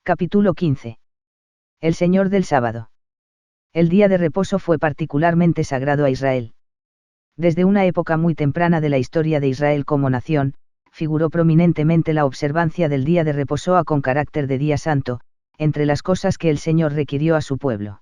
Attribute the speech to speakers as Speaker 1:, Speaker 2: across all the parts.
Speaker 1: Capítulo 15. El Señor del sábado. El día de reposo fue particularmente sagrado a Israel. Desde una época muy temprana de la historia de Israel como nación, figuró prominentemente la observancia del día de reposo con carácter de día santo, entre las cosas que el Señor requirió a su pueblo.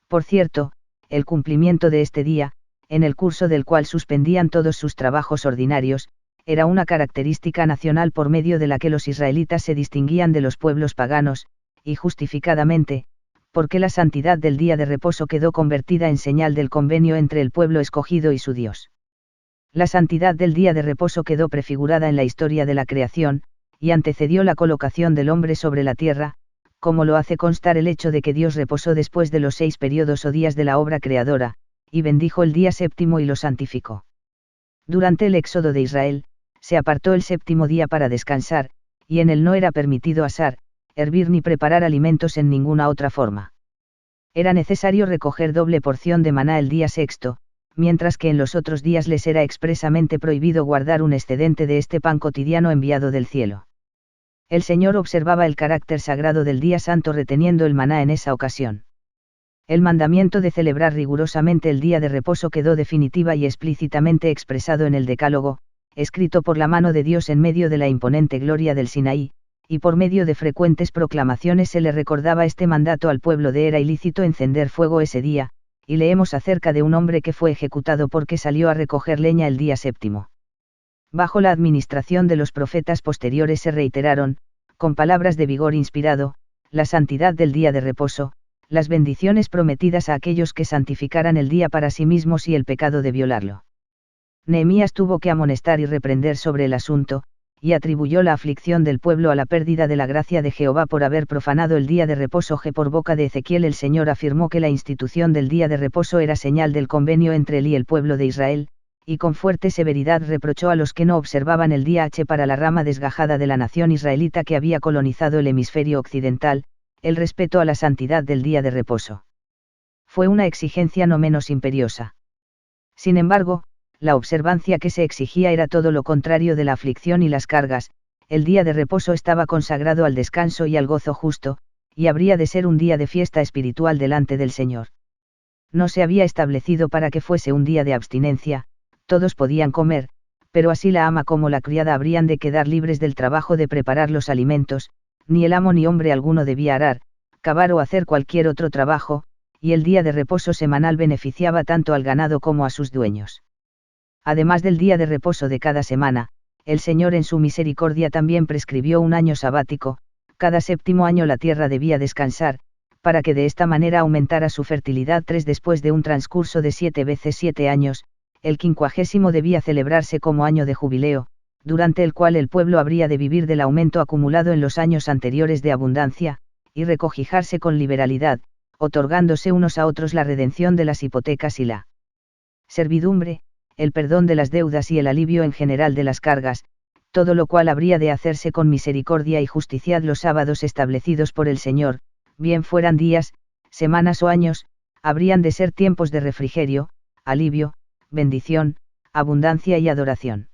Speaker 1: Por cierto, el cumplimiento de este día, en el curso del cual suspendían todos sus trabajos ordinarios, era una característica nacional por medio de la que los israelitas se distinguían de los pueblos paganos, y justificadamente, porque la santidad del día de reposo quedó convertida en señal del convenio entre el pueblo escogido y su Dios. La santidad del día de reposo quedó prefigurada en la historia de la creación, y antecedió la colocación del hombre sobre la tierra, como lo hace constar el hecho de que Dios reposó después de los 6 periodos o días de la obra creadora, y bendijo el día séptimo y lo santificó. Durante el éxodo de Israel, se apartó el séptimo día para descansar, y en él no era permitido asar, hervir ni preparar alimentos en ninguna otra forma. Era necesario recoger doble porción de maná el día sexto, mientras que en los otros días les era expresamente prohibido guardar un excedente de este pan cotidiano enviado del cielo. El Señor observaba el carácter sagrado del día santo reteniendo el maná en esa ocasión. El mandamiento de celebrar rigurosamente el día de reposo quedó definitiva y explícitamente expresado en el Decálogo, escrito por la mano de Dios en medio de la imponente gloria del Sinaí, y por medio de frecuentes proclamaciones se le recordaba este mandato al pueblo de era ilícito encender fuego ese día, y leemos acerca de un hombre que fue ejecutado porque salió a recoger leña el día séptimo. Bajo la administración de los profetas posteriores se reiteraron, con palabras de vigor inspirado, la santidad del día de reposo, las bendiciones prometidas a aquellos que santificaran el día para sí mismos y el pecado de violarlo. Nehemías tuvo que amonestar y reprender sobre el asunto, y atribuyó la aflicción del pueblo a la pérdida de la gracia de Jehová por haber profanado el día de reposo. Por boca de Ezequiel el Señor afirmó que la institución del día de reposo era señal del convenio entre él y el pueblo de Israel, y con fuerte severidad reprochó a los que no observaban el día para la rama desgajada de la nación israelita que había colonizado el hemisferio occidental, el respeto a la santidad del día de reposo. Fue una exigencia no menos imperiosa. Sin embargo, la observancia que se exigía era todo lo contrario de la aflicción y las cargas, el día de reposo estaba consagrado al descanso y al gozo justo, y habría de ser un día de fiesta espiritual delante del Señor. No se había establecido para que fuese un día de abstinencia, todos podían comer, pero así la ama como la criada habrían de quedar libres del trabajo de preparar los alimentos, ni el amo ni hombre alguno debía arar, cavar o hacer cualquier otro trabajo, y el día de reposo semanal beneficiaba tanto al ganado como a sus dueños. Además del día de reposo de cada semana, el Señor en su misericordia también prescribió un año sabático, cada séptimo año la tierra debía descansar, para que de esta manera aumentara su fertilidad 3 después de un transcurso de 7 veces 7 años, el 50º debía celebrarse como año de jubileo, durante el cual el pueblo habría de vivir del aumento acumulado en los años anteriores de abundancia, y recogijarse con liberalidad, otorgándose unos a otros la redención de las hipotecas y la servidumbre, el perdón de las deudas y el alivio en general de las cargas, todo lo cual habría de hacerse con misericordia y justicia los sábados establecidos por el Señor, bien fueran días, semanas o años, habrían de ser tiempos de refrigerio, alivio, bendición, abundancia y adoración.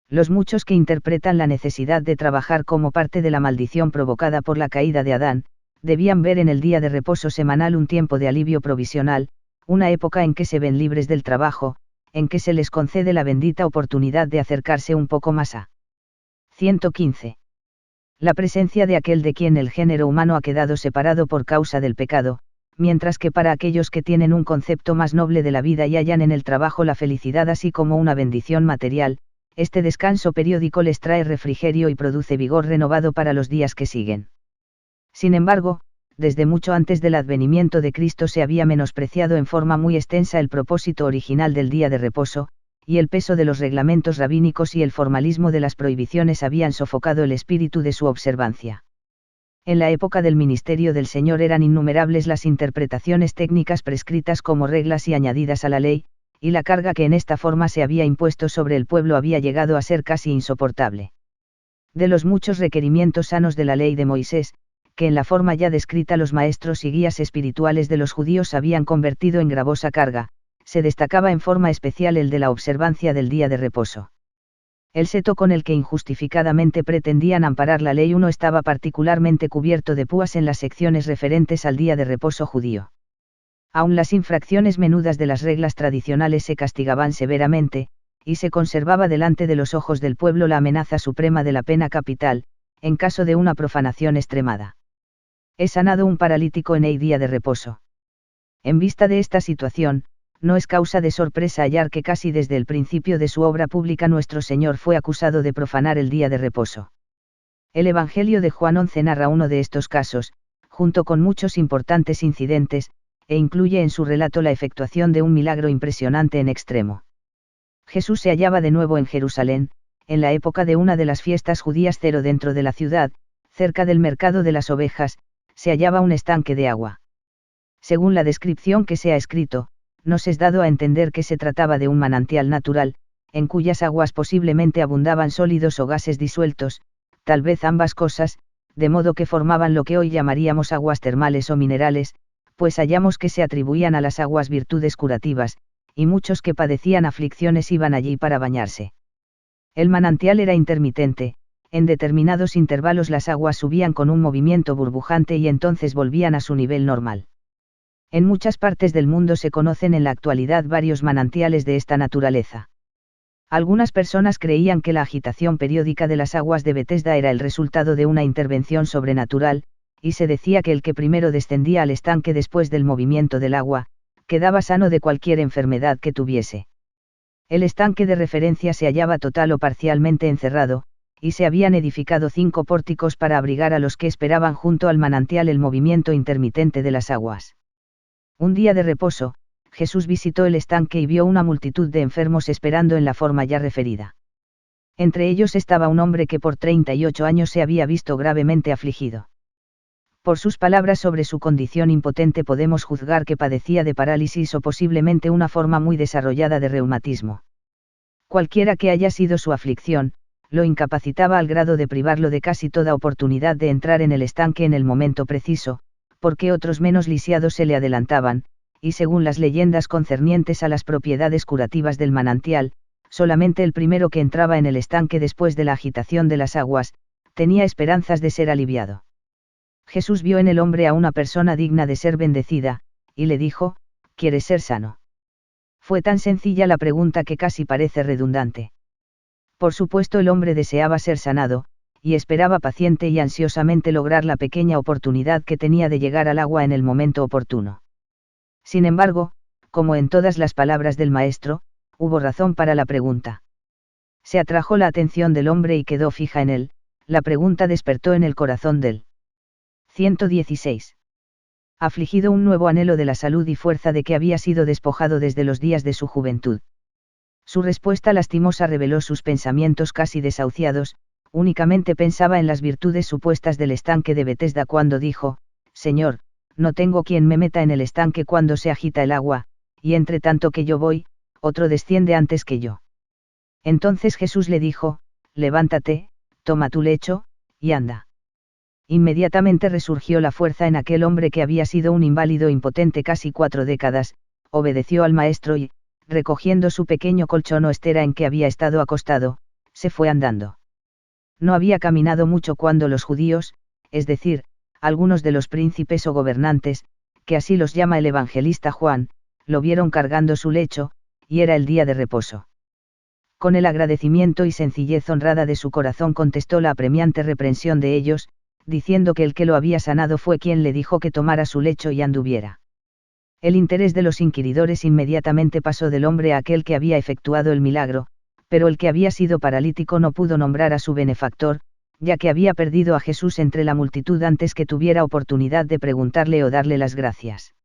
Speaker 1: Los muchos que interpretan la necesidad de trabajar como parte de la maldición provocada por la caída de Adán, debían ver en el día de reposo semanal un tiempo de alivio provisional, una época en que se ven libres del trabajo, en que se les concede la bendita oportunidad de acercarse un poco más a 115. La presencia de aquel de quien el género humano ha quedado separado por causa del pecado, mientras que para aquellos que tienen un concepto más noble de la vida y hallan en el trabajo la felicidad así como una bendición material, este descanso periódico les trae refrigerio y produce vigor renovado para los días que siguen. Sin embargo, desde mucho antes del advenimiento de Cristo se había menospreciado en forma muy extensa el propósito original del día de reposo, y el peso de los reglamentos rabínicos y el formalismo de las prohibiciones habían sofocado el espíritu de su observancia. En la época del ministerio del Señor eran innumerables las interpretaciones técnicas prescritas como reglas y añadidas a la ley, y la carga que en esta forma se había impuesto sobre el pueblo había llegado a ser casi insoportable. De los muchos requerimientos sanos de la ley de Moisés, que en la forma ya descrita los maestros y guías espirituales de los judíos habían convertido en gravosa carga, se destacaba en forma especial el de la observancia del día de reposo. El seto con el que injustificadamente pretendían amparar la ley 1 estaba particularmente cubierto de púas en las secciones referentes al día de reposo judío. Aun las infracciones menudas de las reglas tradicionales se castigaban severamente, y se conservaba delante de los ojos del pueblo la amenaza suprema de la pena capital, en caso de una profanación extremada. He sanado un paralítico en el día de reposo. En vista de esta situación, no es causa de sorpresa hallar que casi desde el principio de su obra pública nuestro Señor fue acusado de profanar el día de reposo. El Evangelio de Juan 11 narra uno de estos casos, junto con muchos importantes incidentes, e incluye en su relato la efectuación de un milagro impresionante en extremo. Jesús se hallaba de nuevo en Jerusalén, en la época de una de las fiestas judías dentro de la ciudad, cerca del mercado de las ovejas, se hallaba un estanque de agua. Según la descripción que se ha escrito, nos es dado a entender que se trataba de un manantial natural, en cuyas aguas posiblemente abundaban sólidos o gases disueltos, tal vez ambas cosas, de modo que formaban lo que hoy llamaríamos aguas termales o minerales, pues hallamos que se atribuían a las aguas virtudes curativas, y muchos que padecían aflicciones iban allí para bañarse. El manantial era intermitente, en determinados intervalos las aguas subían con un movimiento burbujante y entonces volvían a su nivel normal. En muchas partes del mundo se conocen en la actualidad varios manantiales de esta naturaleza. Algunas personas creían que la agitación periódica de las aguas de Betesda era el resultado de una intervención sobrenatural, y se decía que el que primero descendía al estanque después del movimiento del agua, quedaba sano de cualquier enfermedad que tuviese. El estanque de referencia se hallaba total o parcialmente encerrado, y se habían edificado 5 pórticos para abrigar a los que esperaban junto al manantial el movimiento intermitente de las aguas. Un día de reposo, Jesús visitó el estanque y vio una multitud de enfermos esperando en la forma ya referida. Entre ellos estaba un hombre que por 38 años se había visto gravemente afligido. Por sus palabras sobre su condición impotente podemos juzgar que padecía de parálisis o posiblemente una forma muy desarrollada de reumatismo. Cualquiera que haya sido su aflicción, lo incapacitaba al grado de privarlo de casi toda oportunidad de entrar en el estanque en el momento preciso, porque otros menos lisiados se le adelantaban, y según las leyendas concernientes a las propiedades curativas del manantial, solamente el primero que entraba en el estanque después de la agitación de las aguas, tenía esperanzas de ser aliviado. Jesús vio en el hombre a una persona digna de ser bendecida, y le dijo, ¿quieres ser sano? Fue tan sencilla la pregunta que casi parece redundante. Por supuesto el hombre deseaba ser sanado, y esperaba paciente y ansiosamente lograr la pequeña oportunidad que tenía de llegar al agua en el momento oportuno. Sin embargo, como en todas las palabras del maestro, hubo razón para la pregunta. Se atrajo la atención del hombre y quedó fija en él, la pregunta despertó en el corazón del 116. Afligido un nuevo anhelo de la salud y fuerza de que había sido despojado desde los días de su juventud. Su respuesta lastimosa reveló sus pensamientos casi desahuciados, únicamente pensaba en las virtudes supuestas del estanque de Betesda cuando dijo, Señor, no tengo quien me meta en el estanque cuando se agita el agua, y entre tanto que yo voy, otro desciende antes que yo. Entonces Jesús le dijo, levántate, toma tu lecho, y anda. Inmediatamente resurgió la fuerza en aquel hombre que había sido un inválido impotente casi 4 décadas, obedeció al maestro y, recogiendo su pequeño colchón o estera en que había estado acostado, se fue andando. No había caminado mucho cuando los judíos, es decir, algunos de los príncipes o gobernantes, que así los llama el evangelista Juan, lo vieron cargando su lecho, y era el día de reposo. Con el agradecimiento y sencillez honrada de su corazón contestó la apremiante reprensión de ellos, diciendo que el que lo había sanado fue quien le dijo que tomara su lecho y anduviera. El interés de los inquiridores inmediatamente pasó del hombre a aquel que había efectuado el milagro, pero el que había sido paralítico no pudo nombrar a su benefactor, ya que había perdido a Jesús entre la multitud antes que tuviera oportunidad de preguntarle o darle las gracias.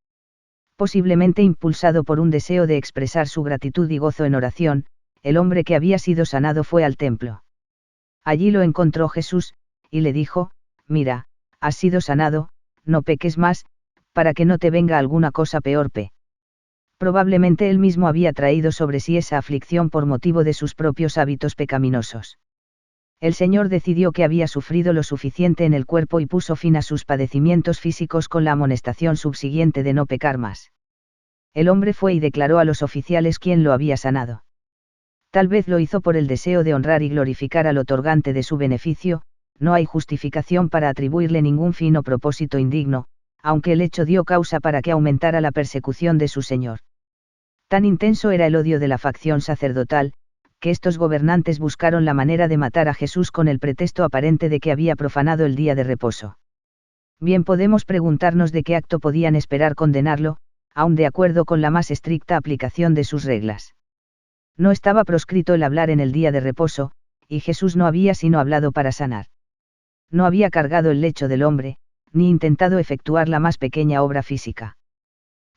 Speaker 1: Posiblemente impulsado por un deseo de expresar su gratitud y gozo en oración, el hombre que había sido sanado fue al templo. Allí lo encontró Jesús, y le dijo, mira, has sido sanado, no peques más, para que no te venga alguna cosa peor. Probablemente él mismo había traído sobre sí esa aflicción por motivo de sus propios hábitos pecaminosos. El Señor decidió que había sufrido lo suficiente en el cuerpo y puso fin a sus padecimientos físicos con la amonestación subsiguiente de no pecar más. El hombre fue y declaró a los oficiales quién lo había sanado. Tal vez lo hizo por el deseo de honrar y glorificar al otorgante de su beneficio, no hay justificación para atribuirle ningún fin o propósito indigno, aunque el hecho dio causa para que aumentara la persecución de su señor. Tan intenso era el odio de la facción sacerdotal, que estos gobernantes buscaron la manera de matar a Jesús con el pretexto aparente de que había profanado el día de reposo. Bien podemos preguntarnos de qué acto podían esperar condenarlo, aun de acuerdo con la más estricta aplicación de sus reglas. No estaba proscrito el hablar en el día de reposo, y Jesús no había sino hablado para sanar. No había cargado el lecho del hombre, ni intentado efectuar la más pequeña obra física.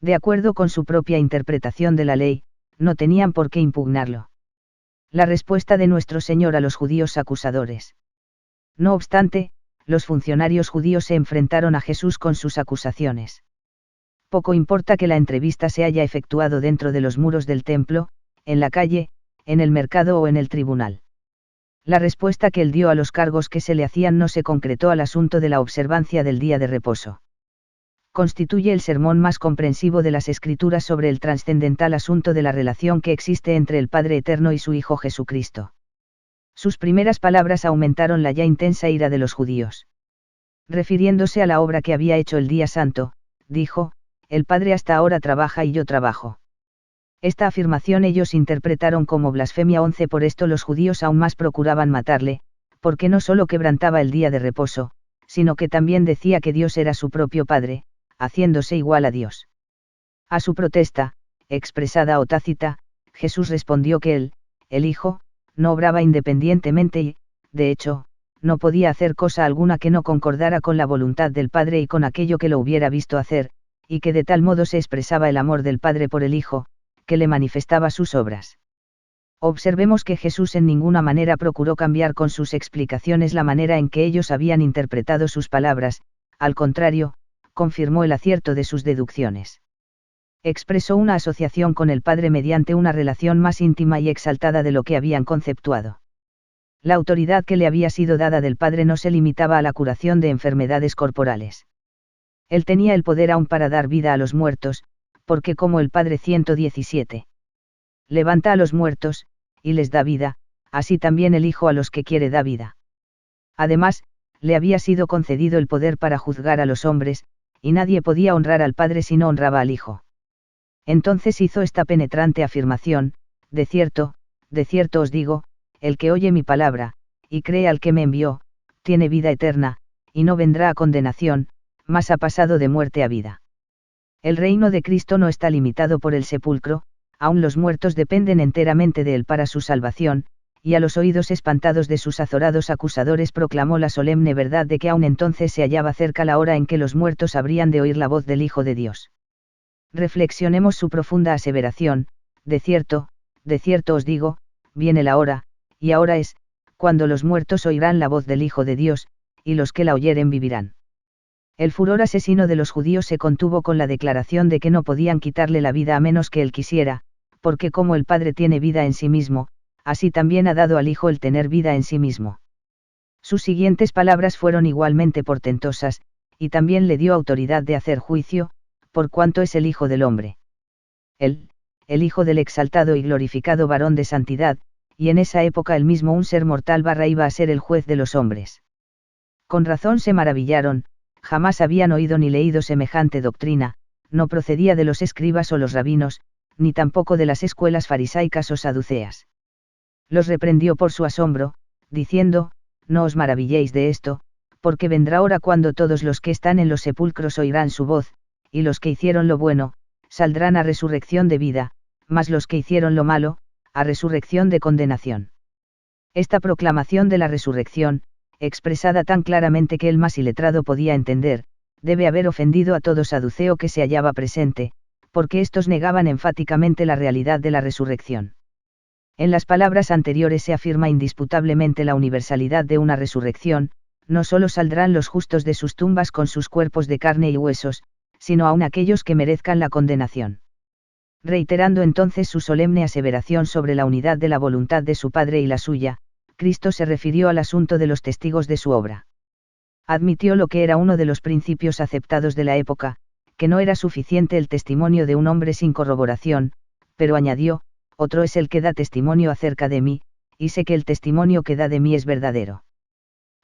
Speaker 1: De acuerdo con su propia interpretación de la ley, no tenían por qué impugnarlo. La respuesta de nuestro Señor a los judíos acusadores. No obstante, los funcionarios judíos se enfrentaron a Jesús con sus acusaciones. Poco importa que la entrevista se haya efectuado dentro de los muros del templo, en la calle, en el mercado o en el tribunal. La respuesta que él dio a los cargos que se le hacían no se concretó al asunto de la observancia del día de reposo. Constituye el sermón más comprensivo de las Escrituras sobre el trascendental asunto de la relación que existe entre el Padre Eterno y su Hijo Jesucristo. Sus primeras palabras aumentaron la ya intensa ira de los judíos. Refiriéndose a la obra que había hecho el día santo, dijo, el Padre hasta ahora trabaja y yo trabajo. Esta afirmación ellos interpretaron como blasfemia. Por esto los judíos aún más procuraban matarle, porque no solo quebrantaba el día de reposo, sino que también decía que Dios era su propio Padre, haciéndose igual a Dios. A su protesta, expresada o tácita, Jesús respondió que él, el Hijo, no obraba independientemente y, de hecho, no podía hacer cosa alguna que no concordara con la voluntad del Padre y con aquello que lo hubiera visto hacer, y que de tal modo se expresaba el amor del Padre por el Hijo, que le manifestaba sus obras. Observemos que Jesús en ninguna manera procuró cambiar con sus explicaciones la manera en que ellos habían interpretado sus palabras, al contrario, confirmó el acierto de sus deducciones. Expresó una asociación con el Padre mediante una relación más íntima y exaltada de lo que habían conceptuado. La autoridad que le había sido dada del Padre no se limitaba a la curación de enfermedades corporales. Él tenía el poder aún para dar vida a los muertos, porque como el Padre 117 levanta a los muertos, y les da vida, así también el Hijo a los que quiere da vida. Además, le había sido concedido el poder para juzgar a los hombres, y nadie podía honrar al Padre si no honraba al Hijo. Entonces hizo esta penetrante afirmación, de cierto os digo, el que oye mi palabra, y cree al que me envió, tiene vida eterna, y no vendrá a condenación, mas ha pasado de muerte a vida. El reino de Cristo no está limitado por el sepulcro, aun los muertos dependen enteramente de él para su salvación, y a los oídos espantados de sus azorados acusadores proclamó la solemne verdad de que aun entonces se hallaba cerca la hora en que los muertos habrían de oír la voz del Hijo de Dios. Reflexionemos su profunda aseveración, de cierto os digo, viene la hora, y ahora es, cuando los muertos oirán la voz del Hijo de Dios, y los que la oyeren vivirán. El furor asesino de los judíos se contuvo con la declaración de que no podían quitarle la vida a menos que él quisiera, porque como el Padre tiene vida en sí mismo, así también ha dado al Hijo el tener vida en sí mismo. Sus siguientes palabras fueron igualmente portentosas, y también le dio autoridad de hacer juicio, por cuanto es el Hijo del hombre. Él, el Hijo del exaltado y glorificado varón de santidad, y en esa época él mismo un ser mortal iba a ser el juez de los hombres. Con razón se maravillaron, jamás habían oído ni leído semejante doctrina, no procedía de los escribas o los rabinos, ni tampoco de las escuelas farisaicas o saduceas. Los reprendió por su asombro, diciendo, no os maravilléis de esto, porque vendrá hora cuando todos los que están en los sepulcros oirán su voz, y los que hicieron lo bueno, saldrán a resurrección de vida, mas los que hicieron lo malo, a resurrección de condenación. Esta proclamación de la resurrección, expresada tan claramente que el más iletrado podía entender, debe haber ofendido a todo saduceo que se hallaba presente, porque éstos negaban enfáticamente la realidad de la resurrección. En las palabras anteriores se afirma indisputablemente la universalidad de una resurrección, no solo saldrán los justos de sus tumbas con sus cuerpos de carne y huesos, sino aun aquellos que merezcan la condenación. Reiterando entonces su solemne aseveración sobre la unidad de la voluntad de su Padre y la suya, Cristo se refirió al asunto de los testigos de su obra. Admitió lo que era uno de los principios aceptados de la época, que no era suficiente el testimonio de un hombre sin corroboración, pero añadió, otro es el que da testimonio acerca de mí, y sé que el testimonio que da de mí es verdadero.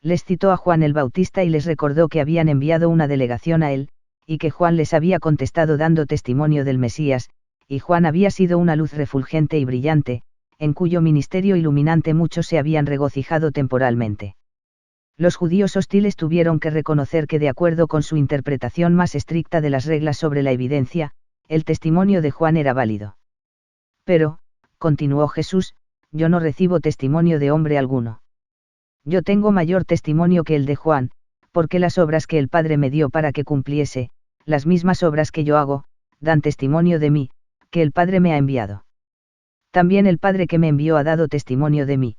Speaker 1: Les citó a Juan el Bautista y les recordó que habían enviado una delegación a él, y que Juan les había contestado dando testimonio del Mesías, y Juan había sido una luz refulgente y brillante, en cuyo ministerio iluminante muchos se habían regocijado temporalmente. Los judíos hostiles tuvieron que reconocer que de acuerdo con su interpretación más estricta de las reglas sobre la evidencia, el testimonio de Juan era válido. Pero, continuó Jesús, yo no recibo testimonio de hombre alguno. Yo tengo mayor testimonio que el de Juan, porque las obras que el Padre me dio para que cumpliese, las mismas obras que yo hago, dan testimonio de mí, que el Padre me ha enviado. También el Padre que me envió ha dado testimonio de mí.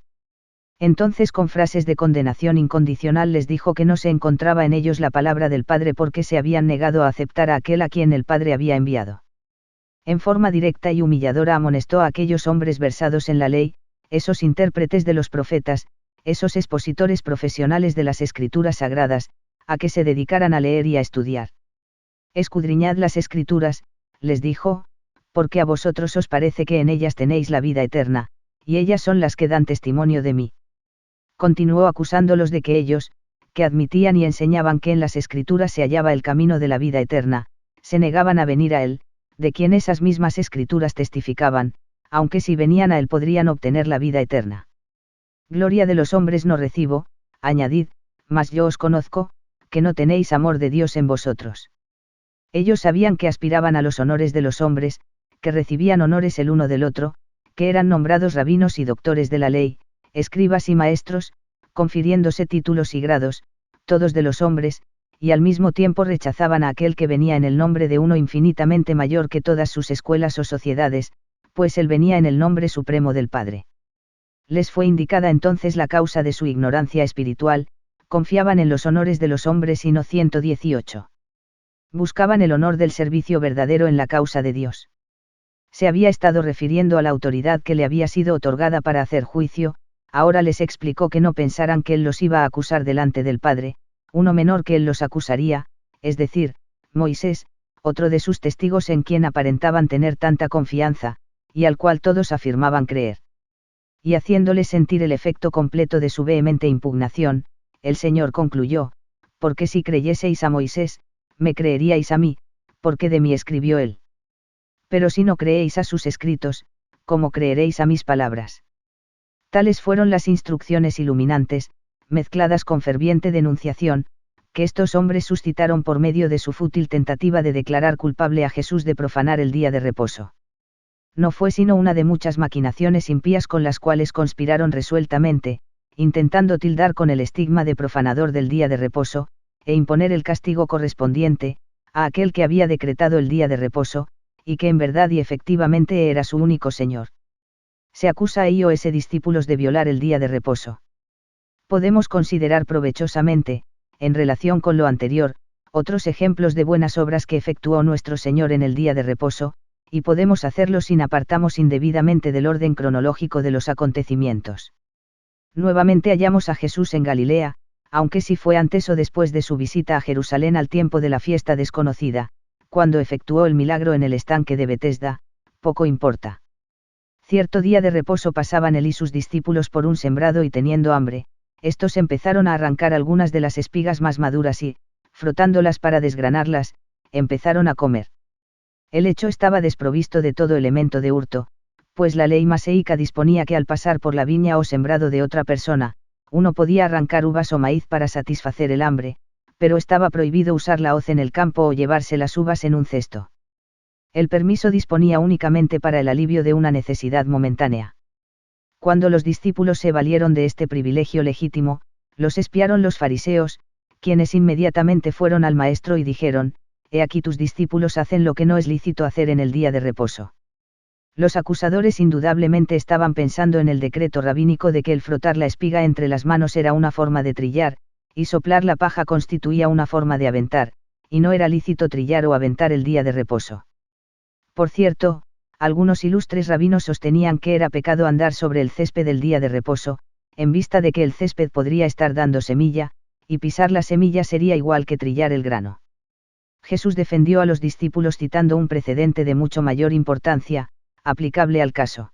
Speaker 1: Entonces con frases de condenación incondicional les dijo que no se encontraba en ellos la palabra del Padre porque se habían negado a aceptar a aquel a quien el Padre había enviado. En forma directa y humilladora amonestó a aquellos hombres versados en la ley, esos intérpretes de los profetas, esos expositores profesionales de las Escrituras sagradas, a que se dedicaran a leer y a estudiar. Escudriñad las Escrituras, les dijo, porque a vosotros os parece que en ellas tenéis la vida eterna, y ellas son las que dan testimonio de mí. Continuó acusándolos de que ellos, que admitían y enseñaban que en las Escrituras se hallaba el camino de la vida eterna, se negaban a venir a él, de quien esas mismas Escrituras testificaban, aunque si venían a él podrían obtener la vida eterna. Gloria de los hombres no recibo, añadid, mas yo os conozco, que no tenéis amor de Dios en vosotros. Ellos sabían que aspiraban a los honores de los hombres, que recibían honores el uno del otro, que eran nombrados rabinos y doctores de la ley, escribas y maestros, confiriéndose títulos y grados, todos de los hombres, y al mismo tiempo rechazaban a aquel que venía en el nombre de uno infinitamente mayor que todas sus escuelas o sociedades, pues él venía en el nombre supremo del Padre. Les fue indicada entonces la causa de su ignorancia espiritual, confiaban en los honores de los hombres y no 118. Buscaban el honor del servicio verdadero en la causa de Dios. Se había estado refiriendo a la autoridad que le había sido otorgada para hacer juicio, ahora les explicó que no pensaran que él los iba a acusar delante del Padre, uno menor que él los acusaría, es decir, Moisés, otro de sus testigos en quien aparentaban tener tanta confianza, y al cual todos afirmaban creer. Y haciéndoles sentir el efecto completo de su vehemente impugnación, el Señor concluyó, porque si creyeseis a Moisés, me creeríais a mí, porque de mí escribió él. Pero si no creéis a sus escritos, ¿cómo creeréis a mis palabras? Tales fueron las instrucciones iluminantes, mezcladas con ferviente denunciación, que estos hombres suscitaron por medio de su fútil tentativa de declarar culpable a Jesús de profanar el día de reposo. No fue sino una de muchas maquinaciones impías con las cuales conspiraron resueltamente, intentando tildar con el estigma de profanador del día de reposo, e imponer el castigo correspondiente, a aquel que había decretado el día de reposo, y que en verdad y efectivamente era su único Señor. Se acusa a iOS discípulos de violar el día de reposo. Podemos considerar provechosamente, en relación con lo anterior, otros ejemplos de buenas obras que efectuó nuestro Señor en el día de reposo, y podemos hacerlo sin apartarnos indebidamente del orden cronológico de los acontecimientos. Nuevamente hallamos a Jesús en Galilea, aunque si fue antes o después de su visita a Jerusalén al tiempo de la fiesta desconocida, cuando efectuó el milagro en el estanque de Betesda, poco importa. Cierto día de reposo pasaban él y sus discípulos por un sembrado y teniendo hambre, estos empezaron a arrancar algunas de las espigas más maduras y, frotándolas para desgranarlas, empezaron a comer. El hecho estaba desprovisto de todo elemento de hurto, pues la ley maseica disponía que al pasar por la viña o sembrado de otra persona, uno podía arrancar uvas o maíz para satisfacer el hambre, pero estaba prohibido usar la hoz en el campo o llevarse las uvas en un cesto. El permiso disponía únicamente para el alivio de una necesidad momentánea. Cuando los discípulos se valieron de este privilegio legítimo, los espiaron los fariseos, quienes inmediatamente fueron al maestro y dijeron, «He aquí tus discípulos hacen lo que no es lícito hacer en el día de reposo». Los acusadores indudablemente estaban pensando en el decreto rabínico de que el frotar la espiga entre las manos era una forma de trillar, y soplar la paja constituía una forma de aventar, y no era lícito trillar o aventar el día de reposo. Por cierto, algunos ilustres rabinos sostenían que era pecado andar sobre el césped del día de reposo, en vista de que el césped podría estar dando semilla, y pisar la semilla sería igual que trillar el grano. Jesús defendió a los discípulos citando un precedente de mucho mayor importancia, aplicable al caso.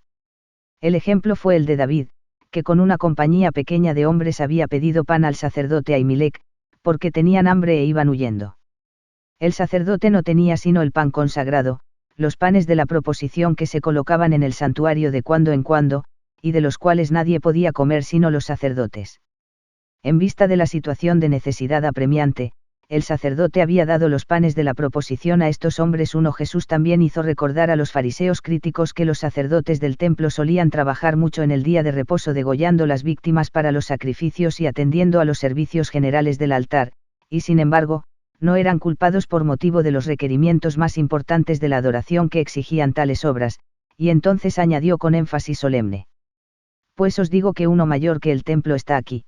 Speaker 1: El ejemplo fue el de David, que con una compañía pequeña de hombres había pedido pan al sacerdote Ahimelech, porque tenían hambre e iban huyendo. El sacerdote no tenía sino el pan consagrado, los panes de la proposición que se colocaban en el santuario de cuando en cuando, y de los cuales nadie podía comer sino los sacerdotes. En vista de la situación de necesidad apremiante, el sacerdote había dado los panes de la proposición a estos hombres. Jesús también hizo recordar a los fariseos críticos que los sacerdotes del templo solían trabajar mucho en el día de reposo degollando las víctimas para los sacrificios y atendiendo a los servicios generales del altar, y sin embargo, no eran culpados por motivo de los requerimientos más importantes de la adoración que exigían tales obras, y entonces añadió con énfasis solemne: Pues os digo que uno mayor que el templo está aquí.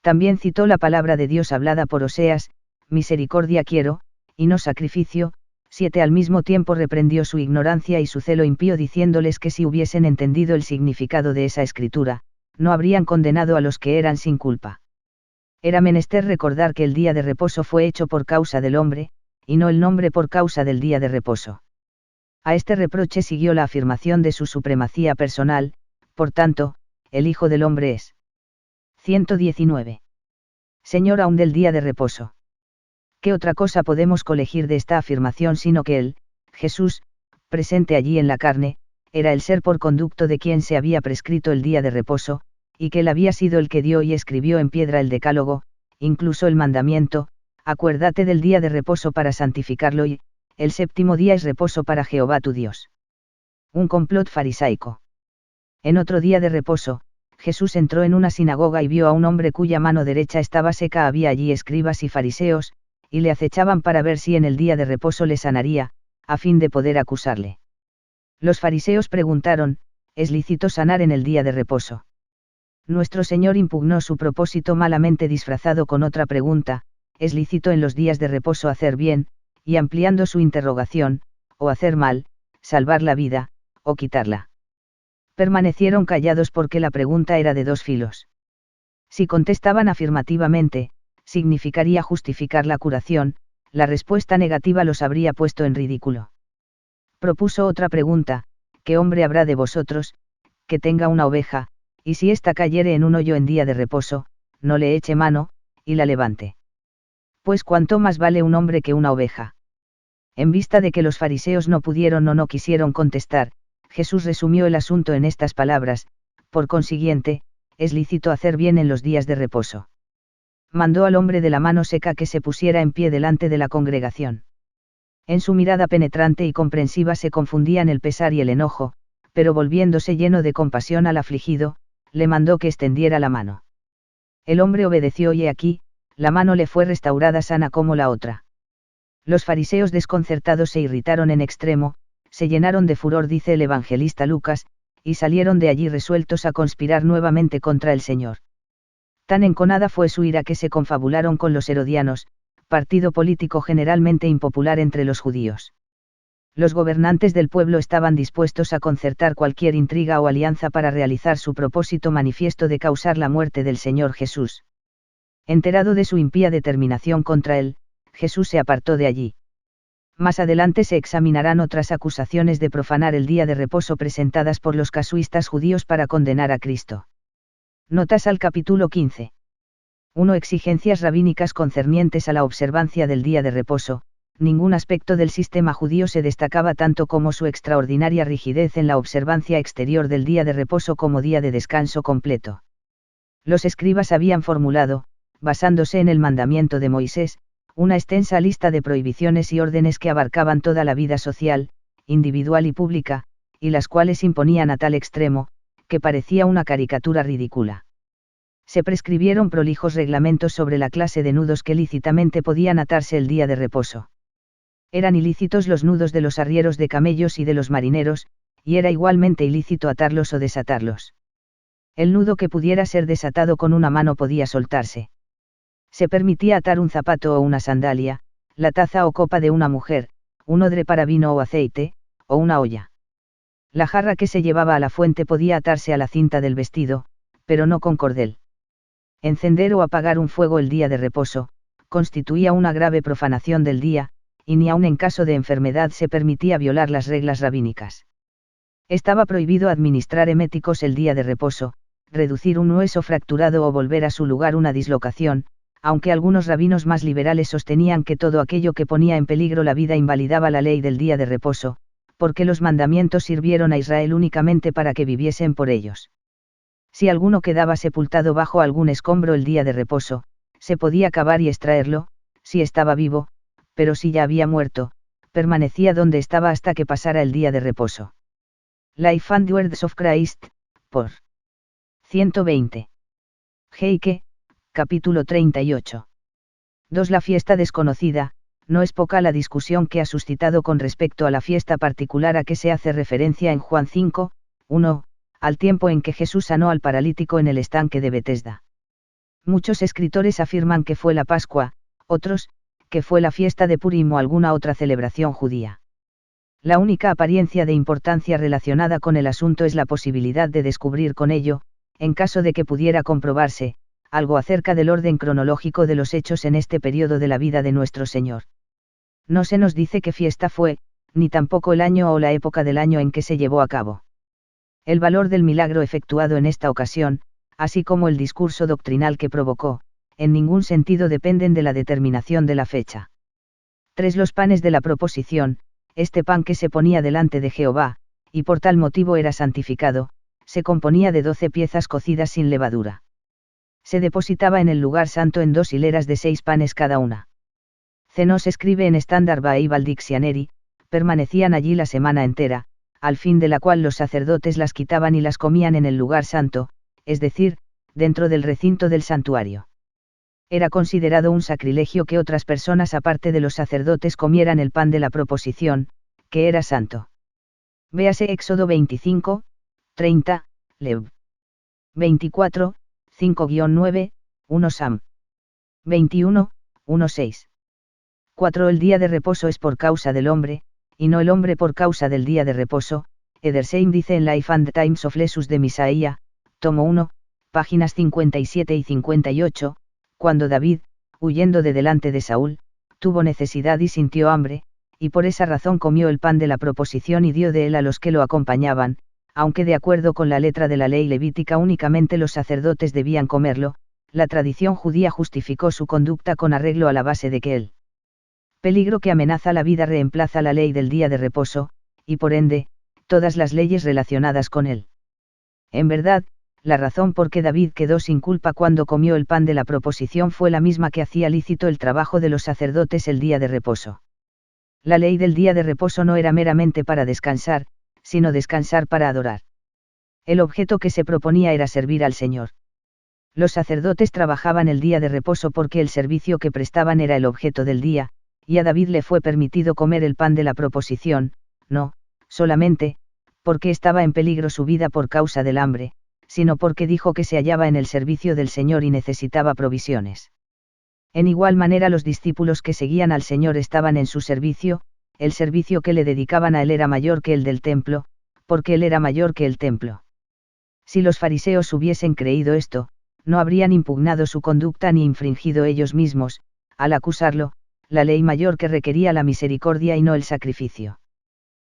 Speaker 1: También citó la palabra de Dios hablada por Oseas: misericordia quiero, y no sacrificio. 7. Al mismo tiempo reprendió su ignorancia y su celo impío diciéndoles que si hubiesen entendido el significado de esa escritura, no habrían condenado a los que eran sin culpa. Era menester recordar que el día de reposo fue hecho por causa del hombre, y no el hombre por causa del día de reposo. A este reproche siguió la afirmación de su supremacía personal: por tanto, el Hijo del Hombre es 119. Señor aún del día de reposo. ¿Qué otra cosa podemos colegir de esta afirmación sino que él, Jesús, presente allí en la carne, era el ser por conducto de quien se había prescrito el día de reposo, y que él había sido el que dio y escribió en piedra el decálogo, incluso el mandamiento: acuérdate del día de reposo para santificarlo y, el séptimo día es reposo para Jehová tu Dios. Un complot farisaico. En otro día de reposo, Jesús entró en una sinagoga y vio a un hombre cuya mano derecha estaba seca. Había allí escribas y fariseos, y le acechaban para ver si en el día de reposo le sanaría, a fin de poder acusarle. Los fariseos preguntaron: ¿es lícito sanar en el día de reposo? Nuestro Señor impugnó su propósito malamente disfrazado con otra pregunta: ¿es lícito en los días de reposo hacer bien? Y ampliando su interrogación: o hacer mal, salvar la vida, o quitarla. Permanecieron callados porque la pregunta era de dos filos. Si contestaban afirmativamente, significaría justificar la curación; la respuesta negativa los habría puesto en ridículo. Propuso otra pregunta: ¿qué hombre habrá de vosotros, que tenga una oveja, y si ésta cayere en un hoyo en día de reposo, no le eche mano, y la levante? Pues cuánto más vale un hombre que una oveja. En vista de que los fariseos no pudieron o no quisieron contestar, Jesús resumió el asunto en estas palabras: por consiguiente, es lícito hacer bien en los días de reposo. Mandó al hombre de la mano seca que se pusiera en pie delante de la congregación. En su mirada penetrante y comprensiva se confundían el pesar y el enojo, pero volviéndose lleno de compasión al afligido, le mandó que extendiera la mano. El hombre obedeció y he aquí, la mano le fue restaurada sana como la otra. Los fariseos desconcertados se irritaron en extremo, se llenaron de furor, dice el evangelista Lucas, y salieron de allí resueltos a conspirar nuevamente contra el Señor. Tan enconada fue su ira que se confabularon con los herodianos, partido político generalmente impopular entre los judíos. Los gobernantes del pueblo estaban dispuestos a concertar cualquier intriga o alianza para realizar su propósito manifiesto de causar la muerte del Señor Jesús. Enterado de su impía determinación contra él, Jesús se apartó de allí. Más adelante se examinarán otras acusaciones de profanar el día de reposo presentadas por los casuistas judíos para condenar a Cristo. Notas al capítulo 15. 1. Exigencias rabínicas concernientes a la observancia del día de reposo. Ningún aspecto del sistema judío se destacaba tanto como su extraordinaria rigidez en la observancia exterior del día de reposo como día de descanso completo. Los escribas habían formulado, basándose en el mandamiento de Moisés, una extensa lista de prohibiciones y órdenes que abarcaban toda la vida social, individual y pública, y las cuales imponían a tal extremo, que parecía una caricatura ridícula. Se prescribieron prolijos reglamentos sobre la clase de nudos que lícitamente podían atarse el día de reposo. Eran ilícitos los nudos de los arrieros de camellos y de los marineros, y era igualmente ilícito atarlos o desatarlos. El nudo que pudiera ser desatado con una mano podía soltarse. Se permitía atar un zapato o una sandalia, la taza o copa de una mujer, un odre para vino o aceite, o una olla. La jarra que se llevaba a la fuente podía atarse a la cinta del vestido, pero no con cordel. Encender o apagar un fuego el día de reposo, constituía una grave profanación del día, y ni aun en caso de enfermedad se permitía violar las reglas rabínicas. Estaba prohibido administrar eméticos el día de reposo, reducir un hueso fracturado o volver a su lugar una dislocación, aunque algunos rabinos más liberales sostenían que todo aquello que ponía en peligro la vida invalidaba la ley del día de reposo, porque los mandamientos sirvieron a Israel únicamente para que viviesen por ellos. Si alguno quedaba sepultado bajo algún escombro el día de reposo, se podía cavar y extraerlo, si estaba vivo, pero si ya había muerto, permanecía donde estaba hasta que pasara el día de reposo. Life and Words of Christ, por 120. Heike, capítulo 38. 2. La fiesta desconocida. No es poca la discusión que ha suscitado con respecto a la fiesta particular a que se hace referencia en Juan 5, 1, al tiempo en que Jesús sanó al paralítico en el estanque de Betesda. Muchos escritores afirman que fue la Pascua, otros, que fue la fiesta de Purim o alguna otra celebración judía. La única apariencia de importancia relacionada con el asunto es la posibilidad de descubrir con ello, en caso de que pudiera comprobarse, algo acerca del orden cronológico de los hechos en este periodo de la vida de nuestro Señor. No se nos dice qué fiesta fue, ni tampoco el año o la época del año en que se llevó a cabo. El valor del milagro efectuado en esta ocasión, así como el discurso doctrinal que provocó, en ningún sentido dependen de la determinación de la fecha. 3. Los panes de la proposición, este pan que se ponía delante de Jehová, y por tal motivo era santificado, se componía de 12 piezas cocidas sin levadura. Se depositaba en el lugar santo en 2 hileras de 6 panes cada una. Zenos escribe en Standard Bible Dictionary, permanecían allí la semana entera, al fin de la cual los sacerdotes las quitaban y las comían en el lugar santo, es decir, dentro del recinto del santuario. Era considerado un sacrilegio que otras personas aparte de los sacerdotes comieran el pan de la proposición, que era santo. Véase Éxodo 25, 30, Lev. 24, 5-9, 1 Sam. 21, 1-6. 4. El día de reposo es por causa del hombre, y no el hombre por causa del día de reposo. Edersheim dice en Life and Times of Jesus de Misaía, tomo 1, páginas 57 y 58, cuando David, huyendo de delante de Saúl, tuvo necesidad y sintió hambre, y por esa razón comió el pan de la proposición y dio de él a los que lo acompañaban, aunque de acuerdo con la letra de la ley levítica únicamente los sacerdotes debían comerlo, la tradición judía justificó su conducta con arreglo a la base de que el peligro que amenaza la vida reemplaza la ley del día de reposo, y por ende, todas las leyes relacionadas con él. En verdad, la razón por que David quedó sin culpa cuando comió el pan de la proposición fue la misma que hacía lícito el trabajo de los sacerdotes el día de reposo. La ley del día de reposo no era meramente para descansar, sino descansar para adorar. El objeto que se proponía era servir al Señor. Los sacerdotes trabajaban el día de reposo porque el servicio que prestaban era el objeto del día, y a David le fue permitido comer el pan de la proposición, no, solamente, porque estaba en peligro su vida por causa del hambre, sino porque dijo que se hallaba en el servicio del Señor y necesitaba provisiones. En igual manera los discípulos que seguían al Señor estaban en su servicio, el servicio que le dedicaban a él era mayor que el del templo, porque él era mayor que el templo. Si los fariseos hubiesen creído esto, no habrían impugnado su conducta ni infringido ellos mismos, al acusarlo, la ley mayor que requería la misericordia y no el sacrificio.